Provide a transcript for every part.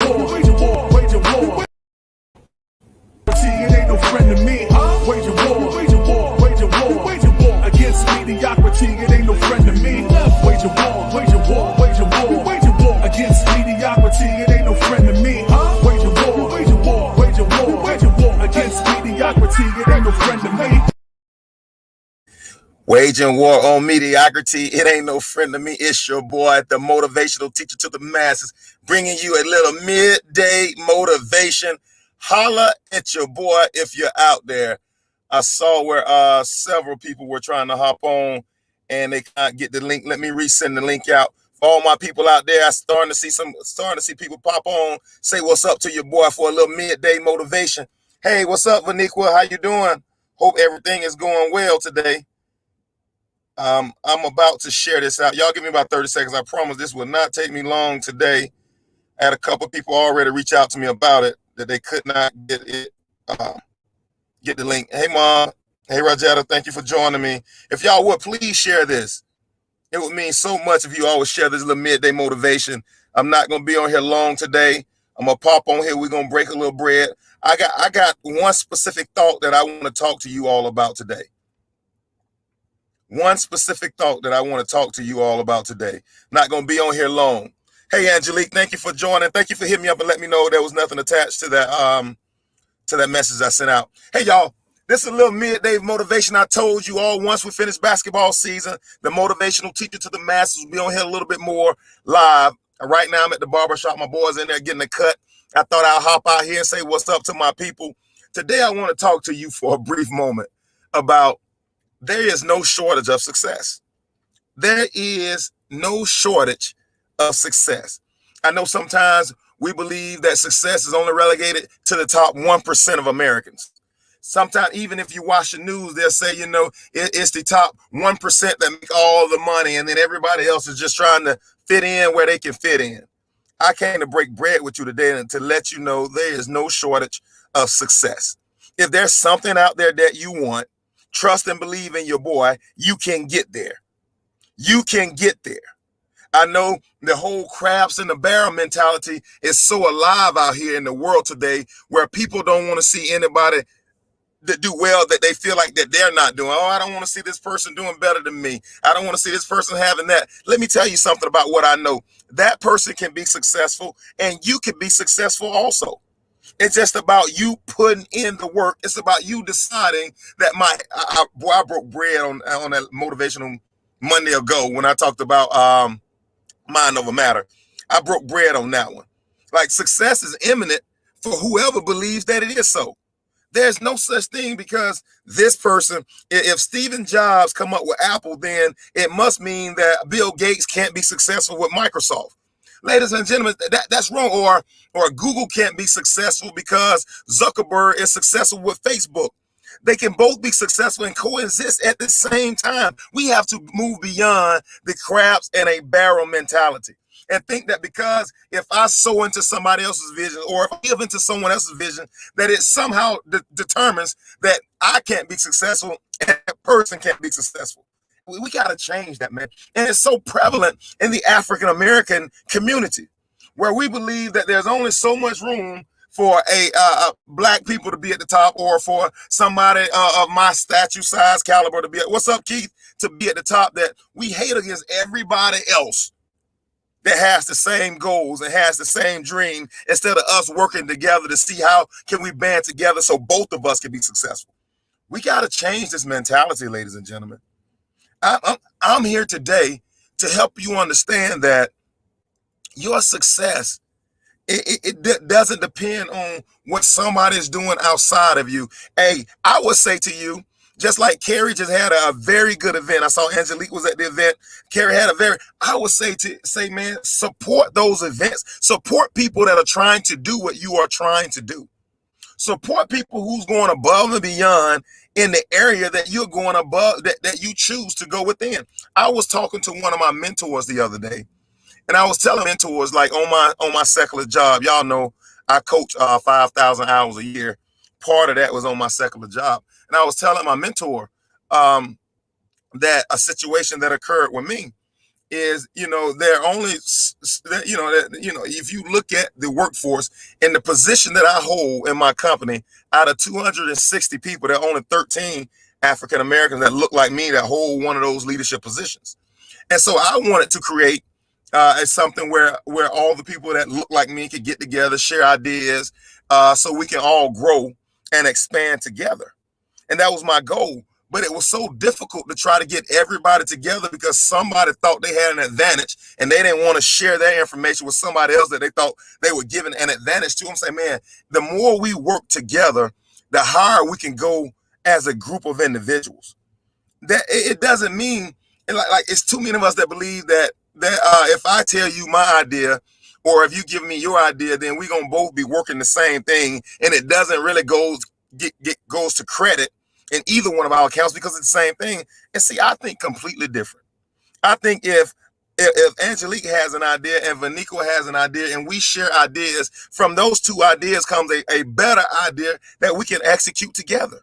war, wage a war, wage a war. It ain't no friend to me. Wage a war, wage a war, wage a war, wage a war against mediocrity. It ain't no friend to me. Wage a war, wage a war, wage a war, wage a war against mediocrity. It ain't no friend to me. Wage a war, wage a war, wage a war, wage a war against mediocrity. It ain't no friend to me. Waging war on mediocrity, it ain't no friend to me. It's your boy, the motivational teacher to the masses, bringing you a little midday motivation. Holla at your boy if you're out there. I saw where several people were trying to hop on and they can't get the link. Let me resend the link out. For all my people out there, I'm starting to see people pop on, say what's up to your boy for a little midday motivation. Hey, what's up, Vaniqua? How you doing? Hope everything is going well today. I'm about to share this out. Y'all give me about 30 seconds. I promise this will not take me long today. I had a couple people already reach out to me about it, that they could not get it, get the link. Hey, Mom. Hey, Rajetta. Thank you for joining me. If y'all would, please share this. It would mean so much if you always share this little midday motivation. I'm not going to be on here long today. I'm going to pop on here. We're going to break a little bread. I got one specific thought that I want to talk to you all about today. One specific thought that I want to talk to you all about today. Not going to be on here long. Hey, Angelique, thank you for joining. Thank you for hitting me up and letting me know there was nothing attached to that message I sent out. Hey, y'all, this is a little midday motivation. I told you all once we finish basketball season, the motivational teacher to the masses will be on here a little bit more live. Right now, I'm at the barbershop. My boy's in there getting a cut. I thought I'll hop out here and say what's up to my people. Today, I want to talk to you for a brief moment about there is no shortage of success. There is no shortage of success. I know sometimes we believe that success is only relegated to the top 1% of Americans. Sometimes, even if you watch the news, they'll say, you know, it's the top 1% that make all the money, and then everybody else is just trying to fit in where they can fit in. I came to break bread with you today and to let you know there is no shortage of success. If there's something out there that you want, trust and believe in your boy, you can get there. You can get there. I know the whole crabs in the barrel mentality is so alive out here in the world today, where people don't want to see anybody that do well that they feel like that they're not doing. Oh, I don't want to see this person doing better than me. I don't want to see this person having that. Let me tell you something about what I know. That person can be successful and you can be successful also. It's just about you putting in the work. It's about you deciding that I broke bread on that motivational Monday ago when I talked about mind over matter. I broke bread on that one. Like, success is imminent for whoever believes that it is so. There's no such thing because this person, if Stephen Jobs come up with Apple, then it must mean that Bill Gates can't be successful with Microsoft. Ladies and gentlemen, that's wrong. Or Google can't be successful because Zuckerberg is successful with Facebook. They can both be successful and coexist at the same time. We have to move beyond the crabs and a barrel mentality and think that because if I sow into somebody else's vision or if I give into someone else's vision, that it somehow determines that I can't be successful and that person can't be successful. We got to change that, man. And it's so prevalent in the African-American community where we believe that there's only so much room for a black people to be at the top, or for somebody of my statue, size, caliber to be at, what's up, Keith, to be at the top, that we hate against everybody else that has the same goals and has the same dream, instead of us working together to see how can we band together so both of us can be successful. We got to change this mentality, ladies and gentlemen. I'm here today to help you understand that your success, it doesn't depend on what somebody is doing outside of you. Hey, I would say to you, just like Carrie just had a very good event. I saw Angelique was at the event. Carrie had I would say, man, support those events. Support people that are trying to do what you are trying to do. Support people who's going above and beyond in the area that you're going above, that you choose to go within. I was talking to one of my mentors the other day, and I was telling mentors, like, on my secular job, y'all know I coach 5,000 hours a year. Part of that was on my secular job. And I was telling my mentor that a situation that occurred with me. is, they're only, if you look at the workforce and the position that I hold in my company, out of 260 people, there are only 13 African Americans that look like me that hold one of those leadership positions. And so I wanted to create something where all the people that look like me could get together, share ideas, so we can all grow and expand together. And that was my goal. But it was so difficult to try to get everybody together because somebody thought they had an advantage and they didn't want to share their information with somebody else that they thought they were giving an advantage to. I'm saying, man, the more we work together, the higher we can go as a group of individuals. That it doesn't mean, like it's too many of us that believe that if I tell you my idea or if you give me your idea, then we're gonna both be working the same thing, and it doesn't really goes to credit in either one of our accounts because it's the same thing. And see, I think completely different. I think if Angelique has an idea and Vanico has an idea and we share ideas, from those two ideas comes a better idea that we can execute together.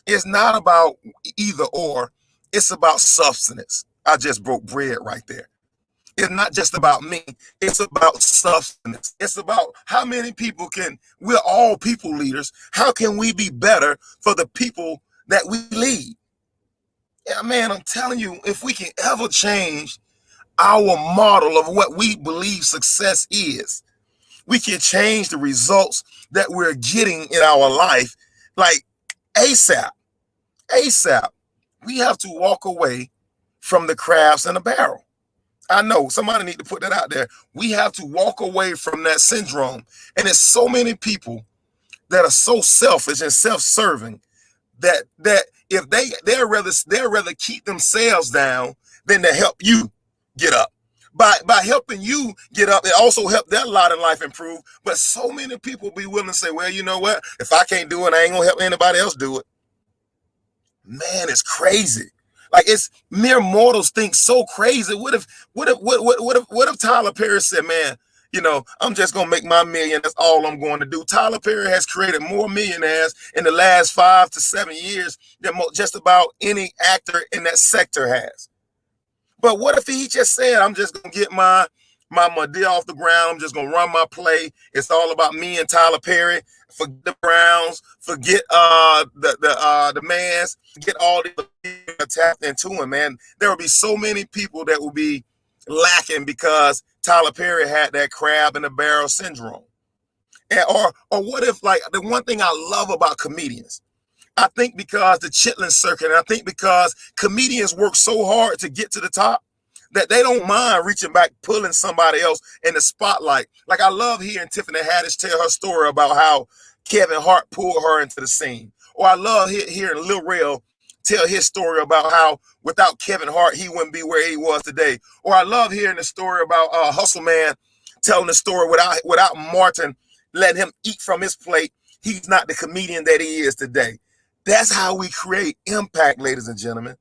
It's not about either or, it's about substance. I just broke bread right there. It's not just about me, it's about substance. It's about how many people we're all people leaders. How can we be better for the people that we lead? Yeah, man, I'm telling you, if we can ever change our model of what we believe success is, we can change the results that we're getting in our life like ASAP. ASAP. We have to walk away from the crabs in the barrel. I know somebody need to put that out there. We have to walk away from that syndrome. And there's so many people that are so selfish and self-serving that if they'd rather keep themselves down than to help you get up. By helping you get up, it also helped their lot in life improve. But so many people be willing to say, well, you know what? If I can't do it, I ain't gonna help anybody else do it. Man, it's crazy. Like, it's mere mortals think so crazy. What if Tyler Perry said, man, I'm just gonna make my million. That's all I'm going to do. Tyler Perry has created more millionaires in the last 5 to 7 years than just about any actor in that sector has. But what if he just said, I'm just gonna get my deal off the ground. I'm just gonna run my play. It's all about me and Tyler Perry. Forget the Browns. Forget the Mans. Get all the people tapped into him, man. There will be so many people that will be lacking because Tyler Perry had that crab in the barrel syndrome. And, or what if, like, the one thing I love about comedians, I think because the Chitlin circuit, and I think because comedians work so hard to get to the top, that they don't mind reaching back, pulling somebody else in the spotlight. Like, I love hearing Tiffany Haddish tell her story about how Kevin Hart pulled her into the scene. Or I love hearing Lil Rel tell his story about how without Kevin Hart, he wouldn't be where he was today. Or I love hearing the story about Hustle Man telling the story without Martin letting him eat from his plate. He's not the comedian that he is today. That's how we create impact, ladies and gentlemen.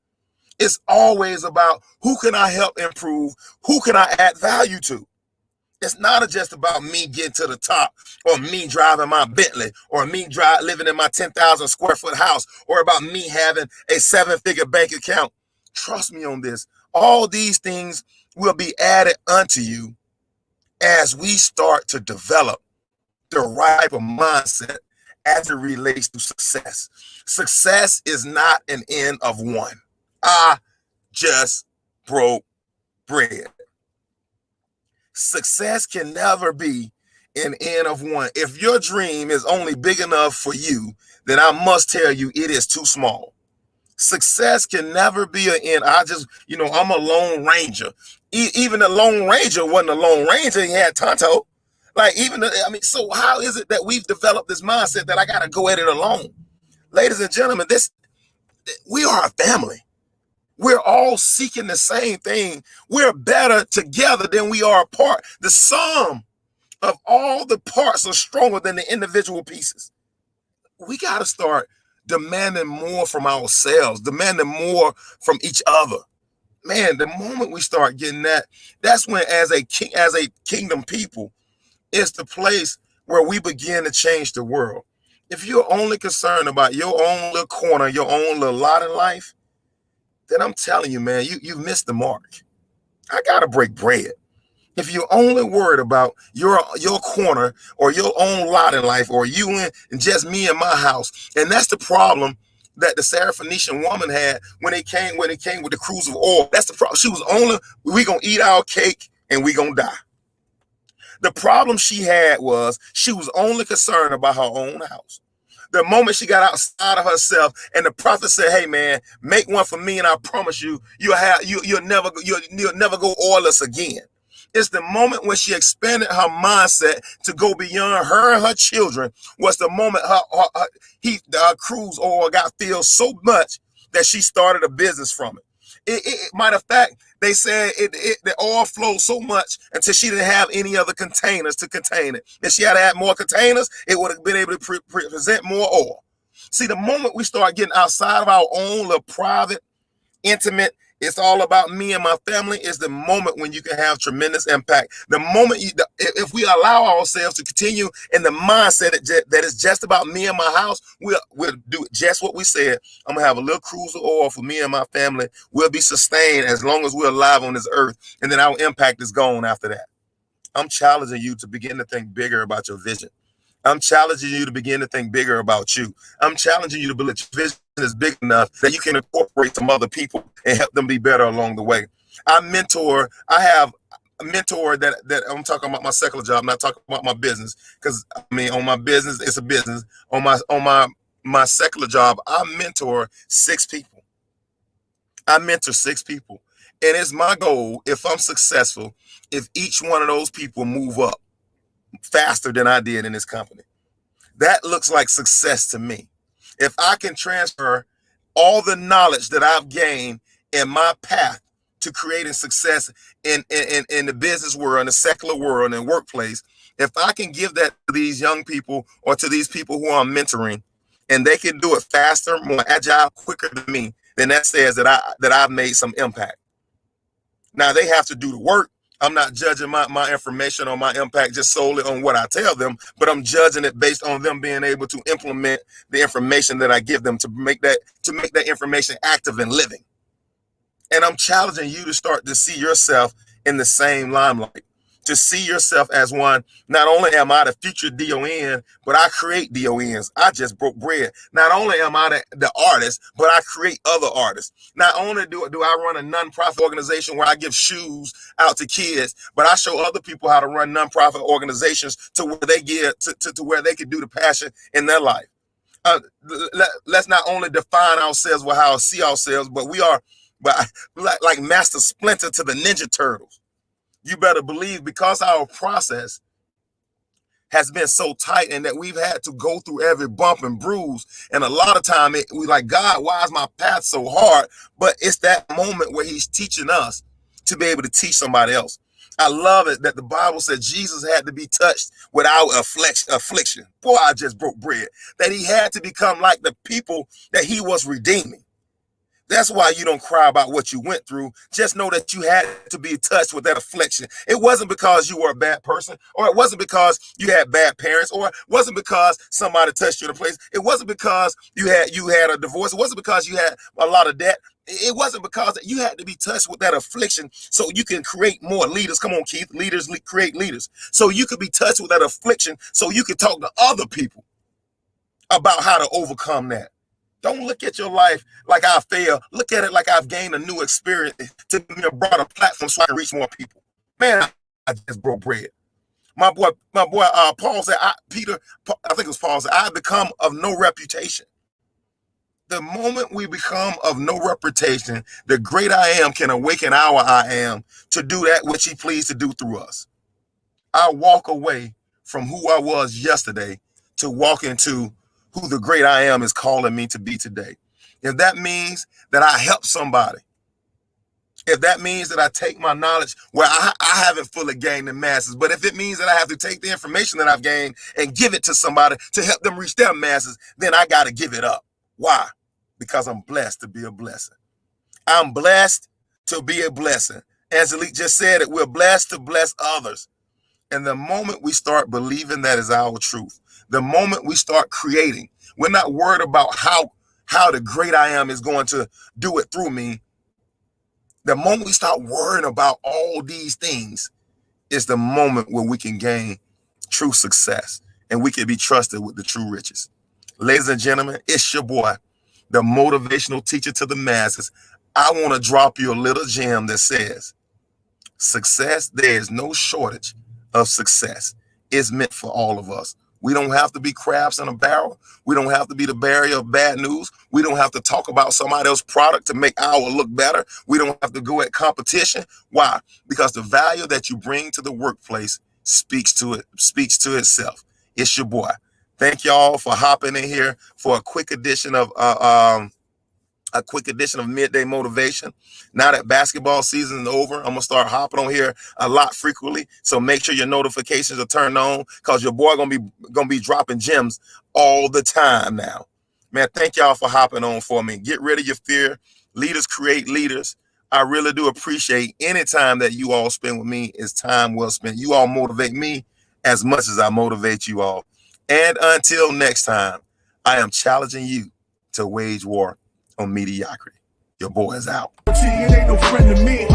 It's always about who can I help improve? Who can I add value to? It's not just about me getting to the top, or me driving my Bentley, or me living in my 10,000 square foot house, or about me having a 7-figure bank account. Trust me on this. All these things will be added unto you as we start to develop the right type of mindset as it relates to success. Success is not an end of one. I just broke bread. Success can never be an end of one. If your dream is only big enough for you, then I must tell you it is too small. Success can never be an end. I'm a lone ranger. Even the Lone Ranger wasn't a Lone Ranger. He had Tonto. So how is it that we've developed this mindset that I got to go at it alone? Ladies and gentlemen, we are a family. We're all seeking the same thing. We're better together than we are apart. The sum of all the parts are stronger than the individual pieces. We got to start demanding more from ourselves, demanding more from each other. Man, the moment we start getting that, that's when, as a kingdom people, it's the place where we begin to change the world. If you're only concerned about your own little corner, your own little lot in life, then I'm telling you, man, you've missed the mark. I gotta break bread. If you're only worried about your corner or your own lot in life, or you and just me in my house, and that's the problem that the Syrophoenician woman had when it came with the cruise of oil. That's the problem. She was only, we gonna eat our cake and we gonna die. The problem she had was she was only concerned about her own house. The moment she got outside of herself, and the prophet said, "Hey man, make one for me, and I promise you, you'll never go oilless again." It's the moment when she expanded her mindset to go beyond her and her children. Was the moment her cruise oil got filled so much that she started a business from it. Matter of fact, they said the oil flowed so much until she didn't have any other containers to contain it. If she had had more containers, it would have been able to present more oil. See, the moment we start getting outside of our own little private, intimate, it's all about me and my family, is the moment when you can have tremendous impact. The moment if we allow ourselves to continue in the mindset that is just about me and my house, we'll do just what we said. I'm gonna have a little cruise of oil for me and my family. We'll be sustained as long as we're alive on this earth, and then our impact is gone after that. I'm challenging you to begin to think bigger about your vision. I'm challenging you to begin to think bigger about you. I'm challenging you to believe your vision is big enough that you can incorporate some other people and help them be better along the way. I have a mentor that I'm talking about my secular job, I'm not talking about my business. Because I mean, on my business, it's a business. On my secular job, I mentor 6 people. I mentor 6 people. And it's my goal, if I'm successful, if each one of those people move up faster than I did in this company. That looks like success to me. If I can transfer all the knowledge that I've gained in my path to creating success in the business world, in the secular world, in the workplace, if I can give that to these young people or to these people who I'm mentoring, and they can do it faster, more agile, quicker than me, then that says that I've made some impact. Now they have to do the work. I'm not judging my information or my impact just solely on what I tell them, but I'm judging it based on them being able to implement the information that I give them to make that information active and living. And I'm challenging you to start to see yourself in the same limelight, to see yourself as one. Not only am I the future DON, but I create DONs. I just broke bread. Not only am I the artist, but I create other artists. Not only do I run a nonprofit organization where I give shoes out to kids, but I show other people how to run nonprofit organizations to where they get to where they can do the passion in their life. Let's not only define ourselves with how we see ourselves, but we are, but like Master Splinter to the Ninja Turtles. You better believe, because our process has been so tight and that we've had to go through every bump and bruise. And a lot of time we like, God, why is my path so hard? But it's that moment where he's teaching us to be able to teach somebody else. I love it that the Bible said Jesus had to be touched with our affliction. Boy, I just broke bread. That he had to become like the people that he was redeeming. That's why you don't cry about what you went through. Just know that you had to be touched with that affliction. It wasn't because you were a bad person, or it wasn't because you had bad parents, or it wasn't because somebody touched you in a place. It wasn't because you had a divorce. It wasn't because you had a lot of debt. It wasn't because you had to be touched with that affliction so you can create more leaders. Come on, Keith. Leaders create leaders. So you could be touched with that affliction so you can talk to other people about how to overcome that. Don't look at your life like I failed. Look at it like I've gained a new experience to give me a broader platform so I can reach more people. Man, I just broke bread. My boy, Paul said, I think it was Paul said, I become of no reputation. The moment we become of no reputation, the great I am can awaken our I am to do that which he pleased to do through us. I walk away from who I was yesterday to walk into who the great I am is calling me to be today. If that means that I help somebody, if that means that I take my knowledge where I haven't fully gained the masses, but if it means that I have to take the information that I've gained and give it to somebody to help them reach their masses, then I got to give it up. Why? Because I'm blessed to be a blessing. I'm blessed to be a blessing. Angelique just said it. We're blessed to bless others. And the moment we start believing that is our truth, the moment we start creating, we're not worried about how the great I am is going to do it through me. The moment we start worrying about all these things is the moment where we can gain true success and we can be trusted with the true riches. Ladies and gentlemen, it's your boy, the motivational teacher to the masses. I want to drop you a little gem that says, success, there is no shortage of success. It's meant for all of us. We don't have to be crabs in a barrel. We don't have to be the barrier of bad news. We don't have to talk about somebody else's product to make our look better. We don't have to go at competition. Why? Because the value that you bring to the workplace speaks to itself. It's your boy. Thank y'all for hopping in here for a quick edition of Midday Motivation. Now that basketball season is over, I'm gonna start hopping on here a lot frequently. So make sure your notifications are turned on, because your boy gonna be dropping gems all the time now. Man, thank y'all for hopping on for me. Get rid of your fear. Leaders create leaders. I really do appreciate any time that you all spend with me. Is time well spent. You all motivate me as much as I motivate you all. And until next time, I am challenging you to wage war on mediocrity. Your boy is out. It ain't no friend to me.